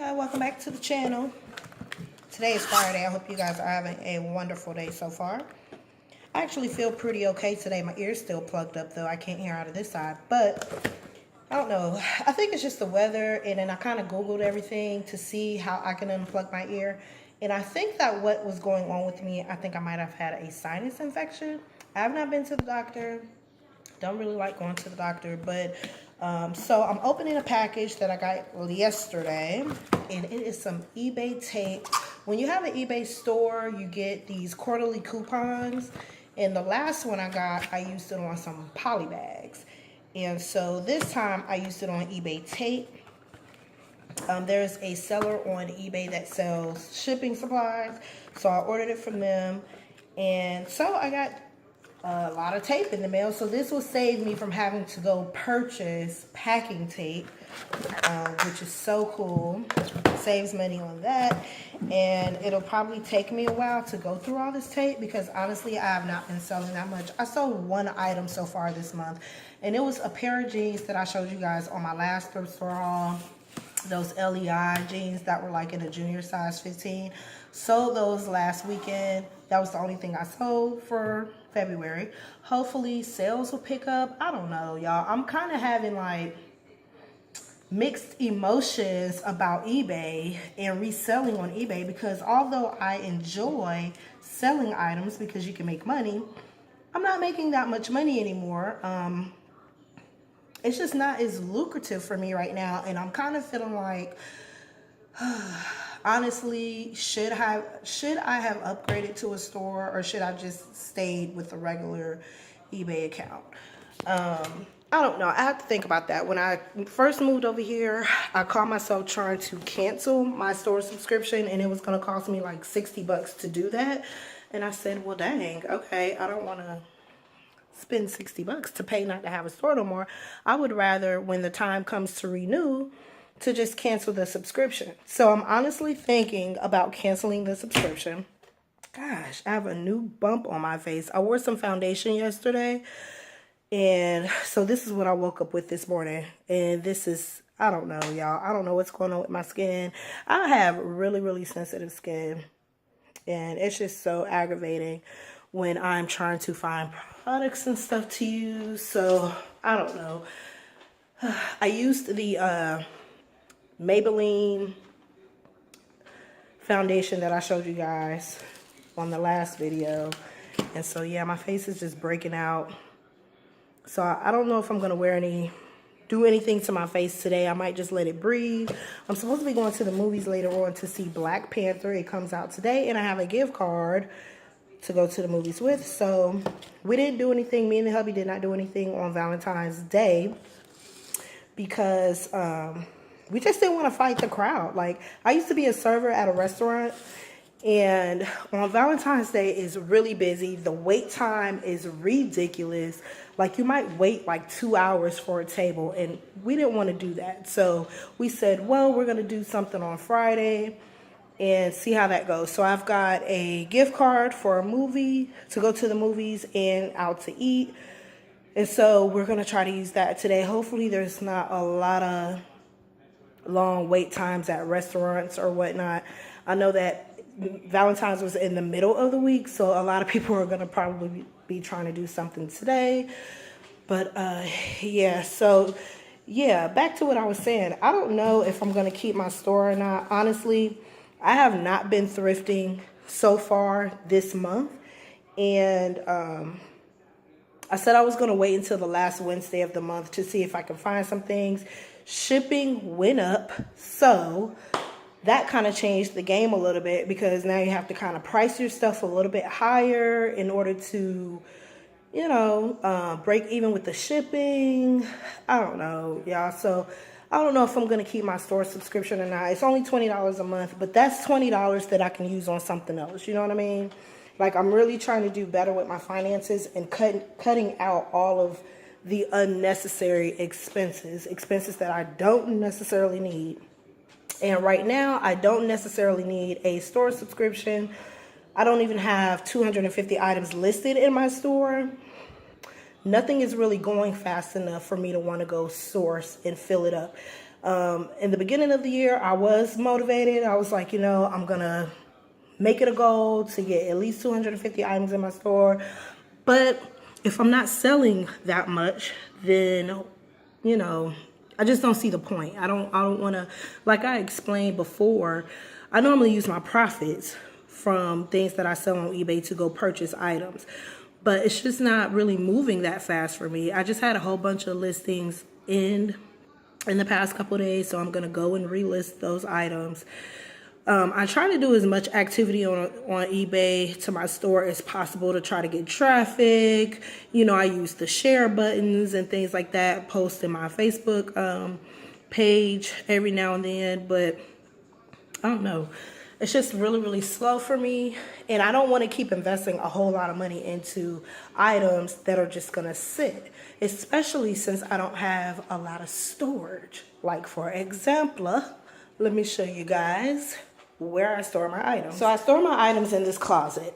Hi, welcome back to the channel. Today is Friday. I hope you guys are having a wonderful day so far. I actually feel pretty okay today. My ear's still plugged up though. I can't hear out of this side, but I don't know. I think it's just the weather, and then I kind of Googled everything to see how I can unplug my ear. And I think that what was going on with me, I think I might have had a sinus infection. I have not been to the doctor. Don't really like going to the doctor, but so I'm opening a package that I got yesterday, and it is some eBay tape. When you have an eBay store, you get these quarterly coupons, and the last one I got, I used it on some poly bags, and so this time I used it on eBay tape. There's a seller on eBay that sells shipping supplies, so I ordered it from them, and so I got a lot of tape in the mail. So this will save me from having to go purchase packing tape, which is so cool. Saves money on that, and it'll probably take me a while to go through all this tape because honestly I have not been selling that much. I sold one item so far this month, and it was a pair of jeans that I showed you guys on my last thrift store haul. Those LEI jeans that were like in a junior size 15. Sold those last weekend. That was the only thing I sold for February. Hopefully sales will pick up. I don't know, y'all. I'm kind of having like mixed emotions about eBay and reselling on eBay, because although I enjoy selling items because you can make money, I'm not making that much money anymore. It's just not as lucrative for me right now, and I'm kind of feeling like, honestly, should I have upgraded to a store, or should I just stayed with a regular eBay account? I don't know. I have to think about that. When I first moved over here, I caught myself trying to cancel my store subscription, and it was going to cost me like $60 to do that. And I said, well, dang, okay, I don't want to spend $60 to pay not to have a store no more. I would rather, when the time comes to renew, to just cancel the subscription. So I'm honestly thinking about canceling the subscription. Gosh, I have a new bump on my face. I wore some foundation yesterday, and so this is what I woke up with this morning. And this is, I don't know, y'all. I don't know what's going on with my skin. I have really, really sensitive skin, and it's just so aggravating when I'm trying to find products and stuff to use. So I don't know. I used the Maybelline foundation that I showed you guys on the last video, and so yeah, my face is just breaking out. So I don't know if I'm gonna do anything to my face today. I might just let it breathe. I'm supposed to be going to the movies later on to see Black Panther. It comes out today, and I have a gift card to go to the movies with. So we didn't do anything. Me and the hubby did not do anything on Valentine's Day because we just didn't want to fight the crowd. Like, I used to be a server at a restaurant, and on Valentine's Day is really busy. The wait time is ridiculous. Like, you might wait like 2 hours for a table, and we didn't want to do that. So we said, well, we're going to do something on Friday and see how that goes. So I've got a gift card for a movie, to go to the movies and out to eat. And so we're going to try to use that today. Hopefully there's not a lot of long wait times at restaurants or whatnot. I know that Valentine's was in the middle of the week, so a lot of people are going to probably be trying to do something today. But yeah, so yeah, back to what I was saying. I don't know if I'm going to keep my store or not. Honestly, I have not been thrifting so far this month, and I said I was going to wait until the last Wednesday of the month to see if I can find some things. Shipping went up, so that kind of changed the game a little bit, because now you have to kind of price your stuff a little bit higher in order to, you know, break even with the shipping. I don't know, y'all. So I don't know if I'm going to keep my store subscription or not. It's only $20 a month, but that's $20 that I can use on something else. You know what I mean? Like, I'm really trying to do better with my finances and cutting out all of the unnecessary expenses that I don't necessarily need. And right now, I don't necessarily need a store subscription. I don't even have 250 items listed in my store. Nothing is really going fast enough for me to want to go source and fill it up. In the beginning of the year, I was motivated. I was like, I'm going to make it a goal to get at least 250 items in my store. But if I'm not selling that much, then, I just don't see the point. I don't want to, like I explained before, I normally use my profits from things that I sell on eBay to go purchase items. But it's just not really moving that fast for me. I just had a whole bunch of listings in the past couple of days, so I'm going to go and relist those items. I try to do as much activity on eBay to my store as possible to try to get traffic. I use the share buttons and things like that, post in my Facebook page every now and then, but I don't know. It's just really, really slow for me, and I don't want to keep investing a whole lot of money into items that are just going to sit, especially since I don't have a lot of storage. Like, for example, let me show you guys where I store my items. So I store my items in this closet.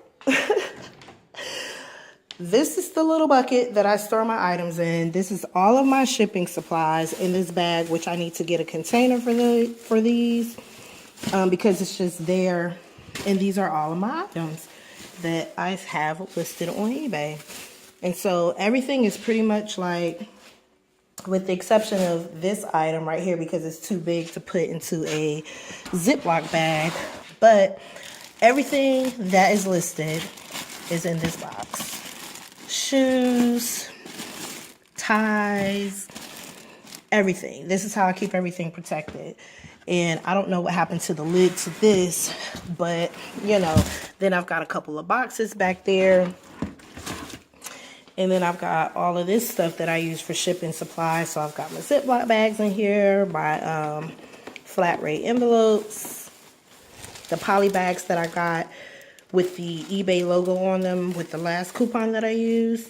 This is the little bucket that I store my items in. This is all of my shipping supplies in this bag, which I need to get a container for these. Because it's just there, and these are all of my items that I have listed on eBay. And so everything is pretty much like, with the exception of this item right here because it's too big to put into a Ziploc bag, but everything that is listed is in this box. Shoes, ties, everything. This is how I keep everything protected. And I don't know what happened to the lid to this, but then I've got a couple of boxes back there. And then I've got all of this stuff that I use for shipping supplies. So I've got my Ziploc bags in here, my flat rate envelopes, the poly bags that I got with the eBay logo on them with the last coupon that I used.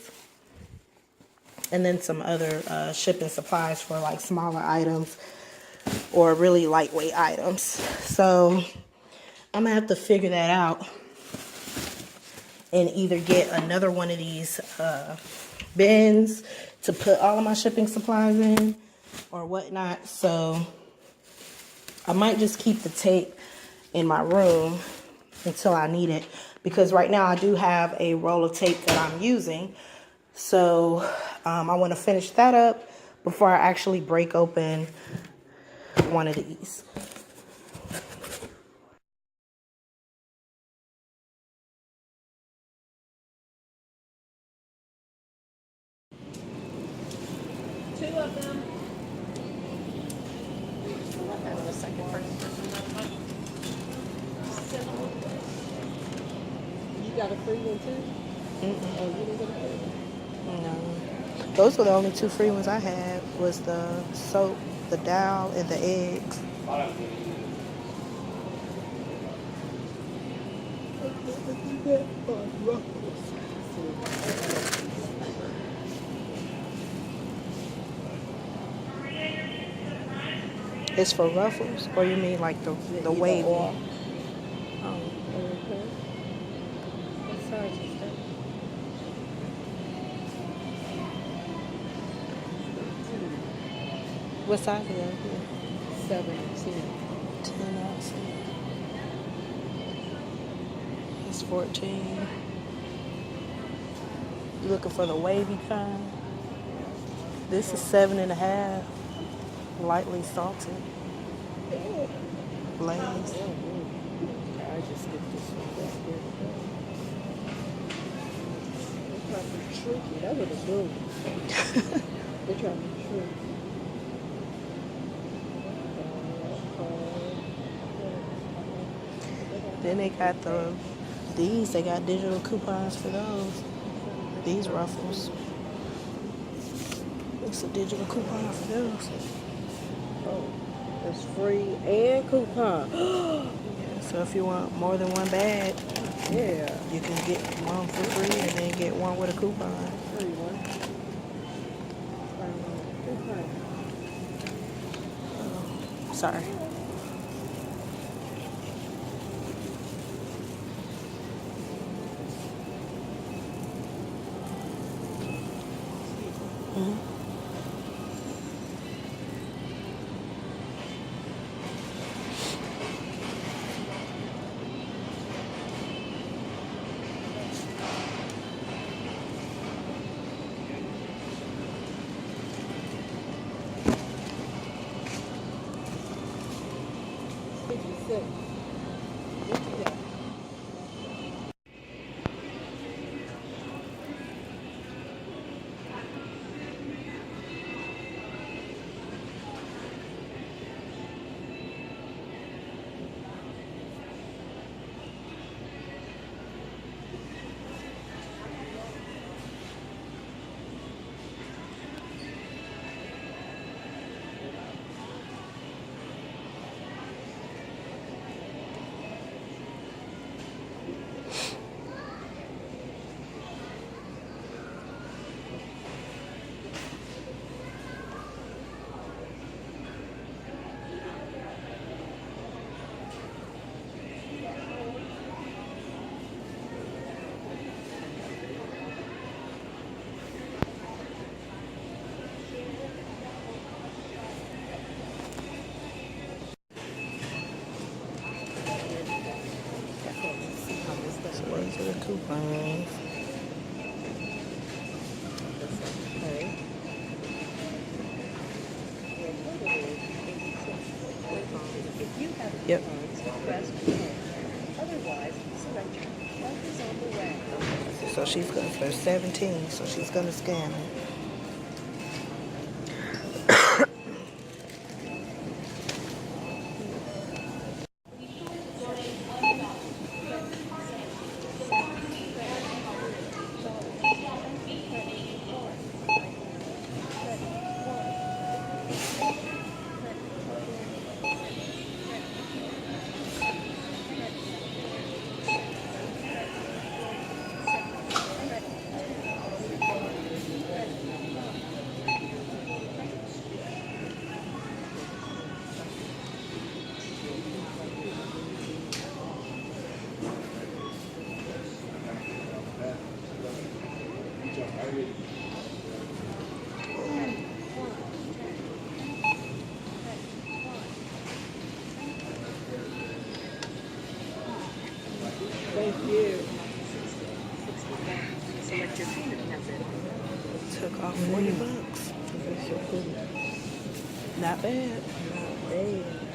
And then some other shipping supplies for like smaller items or really lightweight items. So I'm gonna have to figure that out and either get another one of these bins to put all of my shipping supplies in or whatnot. So I might just keep the tape in my room until I need it, because right now I do have a roll of tape that I'm using. So I want to finish that up before I actually break open one of these. Two of them. You got a free one too? Mm-mm. Oh, you didn't get a free one? No. Those were the only two free ones I had, was the soap, the dowel, and the eggs. It's for ruffles, or you mean like the wavy? Oh. Okay. What size is that? What size is that? 7 and 10. 10 ounces. It's 14. You looking for the wavy kind? This is 7.5. Lightly salted. Blaze. I just get this one back there. They're trying to trick you. That was a good one. They're trying to trick you. Then they got they got digital coupons for those. These ruffles. It's a digital coupon for those. Oh, it's free and coupon. Yeah, so if you want more than one bag, Yeah. you can get one for free and then get one with a coupon. Free one. Sorry. Good. Good to go. So these are the coupons. Okay. If you have Yep. coupons, press 1. Otherwise, select your help is on the way. So she's gonna, there's 17, so she's gonna scan it. Thank you. Select your payment method. Took off $40. That's so cool. Not bad. Not bad.